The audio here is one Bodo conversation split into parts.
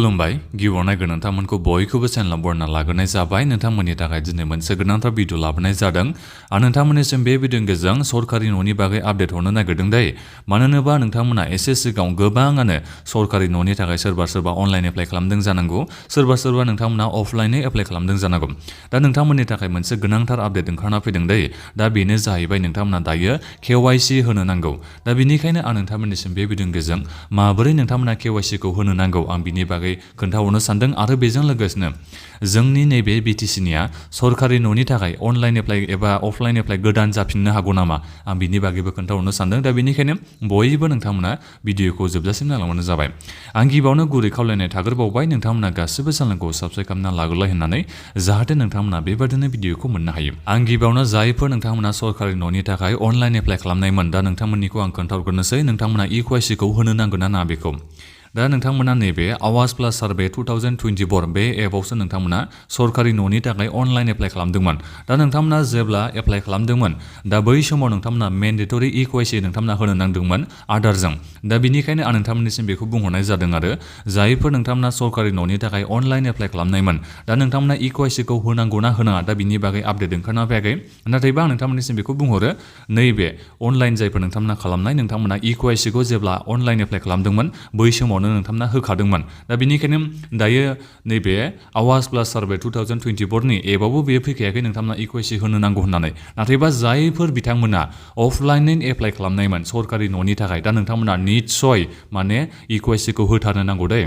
खुलुमबाय गिबियावनो नोंथांमोनखौ बयखौबो चेनेलाव बरायना लाग्रोनाय जाबाय नोंथांमोननि थाखाय दिनै मोनसे गोनांथार भिडिअ लाबोनाय जादों आरो नोंथांमोननिसिम बे भिडिअनि गेजेरजों सरकारि न'नि बागै आपडेट हरनो नागिरदों दै मानो होनोबा नोंथांमोना एसे सिगाङाव गोबाङानो सरकारि न'नि थाखाय सोरबा अनलाइन एप्लाइ खालामदों जानांगौ सोरबा नोंथांमोना अफलाइनै एप्लाइ खालामदों जानांगौ दा नोंथांमोननि थाखाय मोनसे गोनांथार आपडेट ओंखारना फैदों दै दा बेनो जाहैबाय नोंथांमोना दायो KYC होनो नांगौ दा बेनिखायनो आं नोंथांमोननिसिम बे भिडिअनि गेजेरजों माबोरै नोंथांमोना KYC खौ होनो नांगौ आं बिनि बागै खोन्थाहरनो सानदों आरो बेजों लोगोसेनो जोंनि नैबे BTC निया सरकारि न'नि थाखाय अनलाइन एप्लाइ एबा अफलाइन एप्लाइ गोदान जाफिननो हागौ नामा आं बिनि बागैबो खोन्थाहरनो सानदों दा बेनिखायनो बयबो नोंथांमोना भिडिअखौ जोबजासिम नायलांबानो जाबाय आं गिबियावनो गुरै खावलायनाय थाग्रोबावबाय नोंथांमोना गासिबो चेनेलखौ साबस्क्राइब खालामना लाग्रोलाय होननानै जाहाथे नोंथांमोना बेबादिनो भिडिअखौ मोननो हायो आं गिबियावनो जायफोर नोंथांमोना सरकारि न'नि थाखाय अनलाइन एप्लाइ खालामनायमोन दा नोंथांमोननिखौ आं खोन्थाहरग्रोनोसै नोंथांमोना eKYC खौ होनो नांगौ ना नाङा बेखौ दा नोंथांमोना नैबे आवाज प्लास सार्भे 2024 बे एपआवसो नोंथांमोना सरकारि न'नि थाखाय अनलाइन एप्लाइ खालामदोंमोन दा नोंथांमोना जेब्ला एप्लाइ खालामदोंमोन दा बै समाव नोंथांमोना मेन्डेटरि eKYC नोंथांमोना होनो नांदोंमोन आधारजों दा बेनिखायनो आं नोंथांमोननिसिम बेखौ बुंहरनाय जादों आरो जायफोर नोंथांमोना सरकारि न'नि थाखाय अनलाइन एप्लाइ खालामनायमोन दा नोंथांमोना eKYC खौ होनांगौ ना होनाङा दा बिनि बागै आपडेट ओंखारना फैयाखै नाथायबा आं नोंथांमोननिसिम बेखौ बुंहरो नैबे अनलाइन जायफोर नोंथांमोना खालामनाय नोंथांमोना eKYC खौ जेब्ला अनलाइन एप्लाइ खालामदोंमोन बै समाव नोंथांमोना होखादोंमोन दा बेनिखायनो दायो नैबे आवाज प्लास सार्भे 2024 नि एपआवबो बेयो फैखायाखै नोंथांमोना eKYC होनो नांगौ होननानै नाथायबा जायफोर बिथांमोना अफलाइनै एप्लाइ खालामनायमोन सरकारि न'नि थाखाय दा नोंथांमोना निस्सय माने eKYC खौ होथारनो नांगौ दै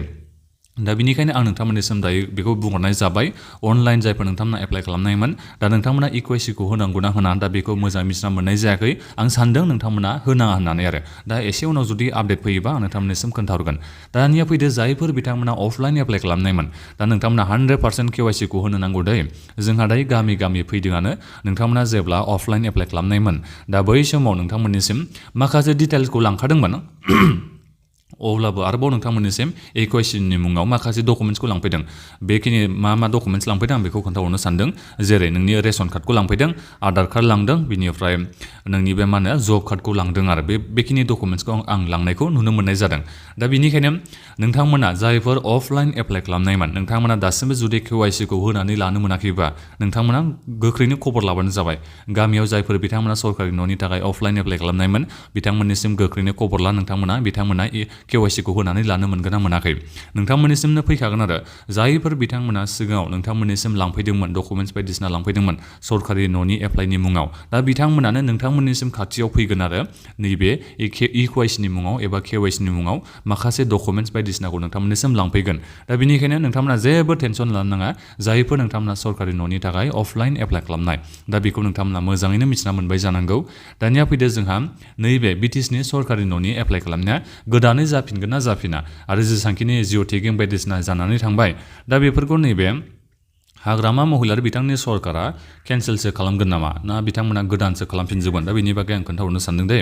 दा बेनिखायनो आं नोंथांमोननिसिम दायो बेखौ बुंहरनाय जाबाय अनलाइन जायफोर नोंथांमोना एप्लाइ खालामनायमोन दा नोंथांमोना eKYC खौ होनांगौ ना होनाङा दा बेखौ मोजाङै मिथिना मोननाय जायाखै आं सानदों नोंथांमोना होनाङा होननानै आरो दा एसे उनाव जुदि आपडेट फैयोबा आं नोंथांमोननिसिम खोन्थाहरगोन दानिया फैदो जायफोर बिथांमोना अफलाइन एप्लाइ खालामनायमोन दा नोंथांमोना 100% KYC खौ होनो नांगौ दै जोंहा दायो गामि फैदोंआनो नोंथांमोना जेब्ला अफलाइन एप्लाइ खालामनायमोन दा बै समाव नोंथांमोननिसिम माखासे डिटेल्सखौ लांखादोंमोन अब्लाबो आरोबाव नोंथांमोननिसिम eKYC नि मुङाव माखासे डकुमेन्ट्सखौ लांफैदों बेखिनि मा डकुमेन्ट्स लांफैदों आं बेखौ खोन्थाहरनो सानदों जेरै नोंनि रेशन कार्डखौ लांफैदों आधार कार्ड लांदों बिनिफ्राय नोंनि बे मा होनो जब कार्डखौ लांदों आरो बेखिनि डकुमेन्ट्सखौ आं लांनायखौ नुनो मोननाय जादों दा बेनिखायनो नोंथांमोना जायफोर अफलाइन एप्लाइ खालामनायमोन नोंथांमोना दासिमबो जुदि KYC खौ होनानै लानो मोनाखैबा नोंथांमोना गोख्रैनो खबर लाबानो जाबाय गामियाव जायफोर बिथांमोना सरकारि न'नि थाखाय अफलाइन एप्लाइ खालामनायमोन बिथांमोननिसिम गोख्रैनो खबर ला बिथांमोना KYC खौ होनानै लानो मोनगोन ना मोनाखै नोंथांमोननिसिमनो फैखागोन आरो जायफोर बिथांमोना सिगाङाव नोंथांमोननिसिम लांफैदोंमोन डकुमेन्ट्स बायदिसिना लांफैदोंमोन सरकारि न'नि एप्लाइनि मुङाव दा बिथांमोनानो नोंथांमोननिसिम खाथियाव फैगोन आरो नैबे eKYC नि मुङाव एबा KYC नि मुङाव माखासे डकुमेन्ट्स बायदिसिनाखौ नोंथांमोननिसिम लांफैगोन दा बेनिखायनो नोंथांमोना जेबो टेनसन लानो नाङा जायफोर नोंथांमोना सरकारि न'नि थाखाय अफलाइन एप्लाइ खालामनाय दा बेखौ नोंथांमोना मोजाङैनो मिथिना मोनबाय जानांगौ दानिया फैदो जोंहा नैबे BTC नि सरकारि न'नि एप्लाइ खालामनाया गोदानै जाफिनगोन ना जाफिना आरो जेसांखिनि जिअ टेगिं बायदिसिना जानानै थांबाय दा बेफोरखौ नैबे हाग्रामा महिलारि बिथांनि सरकारा केन्सेलसो खालामगोन नामा ना बिथांमोना गोदानसो खालामफिनजोबगोन दा बेनि बागै आं खोन्थाहरनो सानदों दे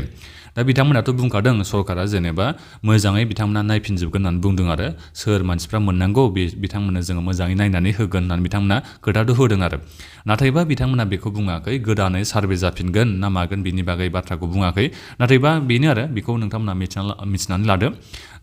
दा बिथांमोनाथ' बुंखादों सरकारा जेनेबा मोजाङै बिथांमोना नायफिनजोबगोन होननानै बुंदों आरो सोर मानसिफ्रा मोननांगौ बिथांमोननो जोङो मोजाङै नायनानै होगोन होननानै बिथांमोना खोथाथ' होदों आरो नाथायबा बिथांमोना बेखौ बुङाखै गोदानै सार्भे जाफिनगोन ना मागोन बिनि बागै बाथ्राखौ बुङाखै नाथायबा बेनो आरो बेखौ नोंथांमोना मिथिनानै लादो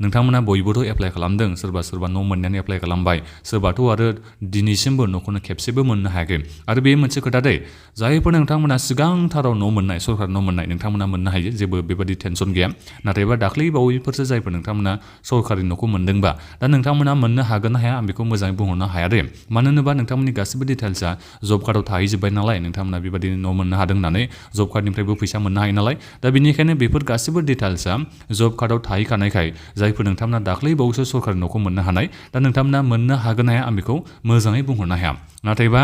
नोंथांमोना बयबोथ' एप्लाइ खालामदों सोरबा न' मोननायानो एप्लाइ खालामबाय सोरबाथ' आरो दिनैसिमबो न'खौनो खेबसेबो मोननो हायाखै आरो बे मोनसे खोथा दै जायफोर नोंथांमोना सिगांथाराव न' मोननाय सरकारि न' मोननाय नोंथांमोना मोननो हायो जेबो बेबादि टेनसन गैया नाथायबा दाख्लै बावैफोरसो जायफोर नोंथांमोना सरकारि न'खौ मोनदोंबा दा नोंथांमोना मोननो हागोन ना हाया आं बेखौ मोजाङै बुंहरनो हाया दे मानो होनोबा नोंथांमोननि गासिबो डिटेल्सआ जब कार्डआव थाहैजोब्बाय नालाय नोंथांमोना बेबादि न' मोननो हादों होननानै जब कार्डनिफ्रायबो फैसा मोननो हायो नालाय दा बेनिखायनो बेफोर गासिबो डिटेल्सआ जब कार्डआव थाहैखानायखाय जायफोर नोंथांमोना दाख्लै बावैसो सरकारि न'खौ मोननो हानाय दा नोंथांमोना मोननो हागोन ना हाया आं बेखौ मोजाङै बुंहरनो हाया नाथायबा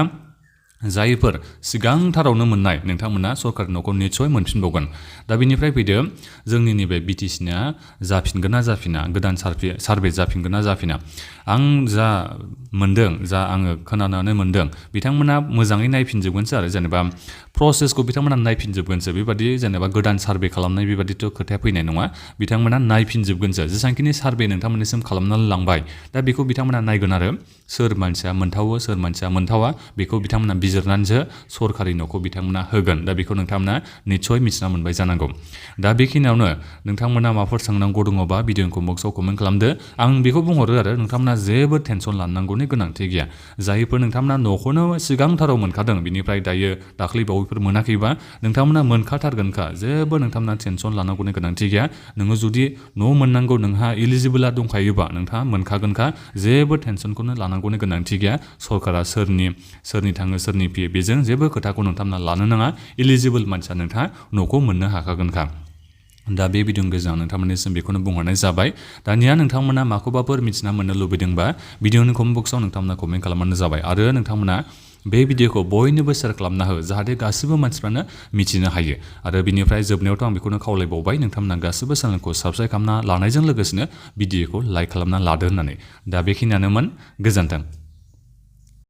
जायफोर सिगांथारावनो मोननाय नोंथांमोना सरकारि न'खौ निस्सय मोनफिनबावगोन दा बेनिफ्राय फैदो जोंनि नैबे BTC निया जाफिनगोन ना जाफिना गोदान सार्भे जाफिनगोन ना जाफिना आं जा मोनदों जा आङो खोनानानै मोनदों बिथांमोना मोजाङै नायफिनजोबगोनसो आरो जेनेबा प्रसेसखौ बिथांमोना नायफिनजोबगोनसो बेबादि जेनेबा गोदान सार्भे खालामनाय बेबादिथ' खोथाया फैनाय नङा बिथांमोना नायफिनजोबगोनसो जेसांखिनि सार्भे नोंथांमोननिसिम खालामनानै लांबाय दा बेखौ बिथांमोना नायगोन आरो सोर मानसिया मोनथावो सोर मानसिया मोनथावा बेखौ बिथांमोना बिजिरनानैसो सरकारि न'खौ बिथांमोना होगोन दा बेखौ नोंथांमोना निस्सय मिथिना मोनबाय जानांगौ दा बेखिनियावनो नोंथांमोना माबाफोर सोंनांगौ दङबा भिडिअखौ बक्सआव कमेन्ट खालामदो आं बेखौ बुंहरो आरो नोंथांमोना जेबो टेनसन लानांगौनि गोनांथि गैया जायफोर नोंथांमोना न'खौनो सिगांथाराव मोनखादों बिनिफ्राय दायो दाख्लै बावैफोर मोनाखैबा नोंथांमोना मोनखाथारगोनखा जेबो नोंथांमोना टेनसन लानांगौनि गोनांथि गैया नोङो जुदि न' मोननांगौ नोंहा इलिजिबोला दंखायोबा नोंथाङा मोनखागोनखा जेबो टेनसनखौनो लानांगौनि गोनांथि गैया सरकारा सोरनि थाङो सोरनि फैयो बेजों जेबो खोथाखौ नोंथांमोना लानो नाङा इलिजिबोल मानसिया नोंथाङा न'खौ मोननो हाखागोनखा दा बे भिडिअनि गेजेराव नोंथांमोननिसिम बेखौनो बुंहरनाय जाबाय दानिया नोंथांमोना माखौबाफोर मिथिना मोननो लुबैदोंबा भिडिअनि कमेन्ट बक्सआव नोंथांमोना कमेन्ट खालामबानो जाबाय आरो नोंथांमोना बे भिडिअखौ बयनोबो शेयार खालामना हो जाहाथे गासिबो मानसिफ्रानो मिथिनो हायो आरो बिनिफ्राय जोबनायावथ' आं बेखौनो खावलायबावबाय नोंथांमोना गासिबो चेनेलखौ साबस्क्राइब खालामना लानायजों लोगोसेनो भिडिअखौ लाइक खालामना लादो होननानै दा बेखिनियानोमोन गोजोन्थों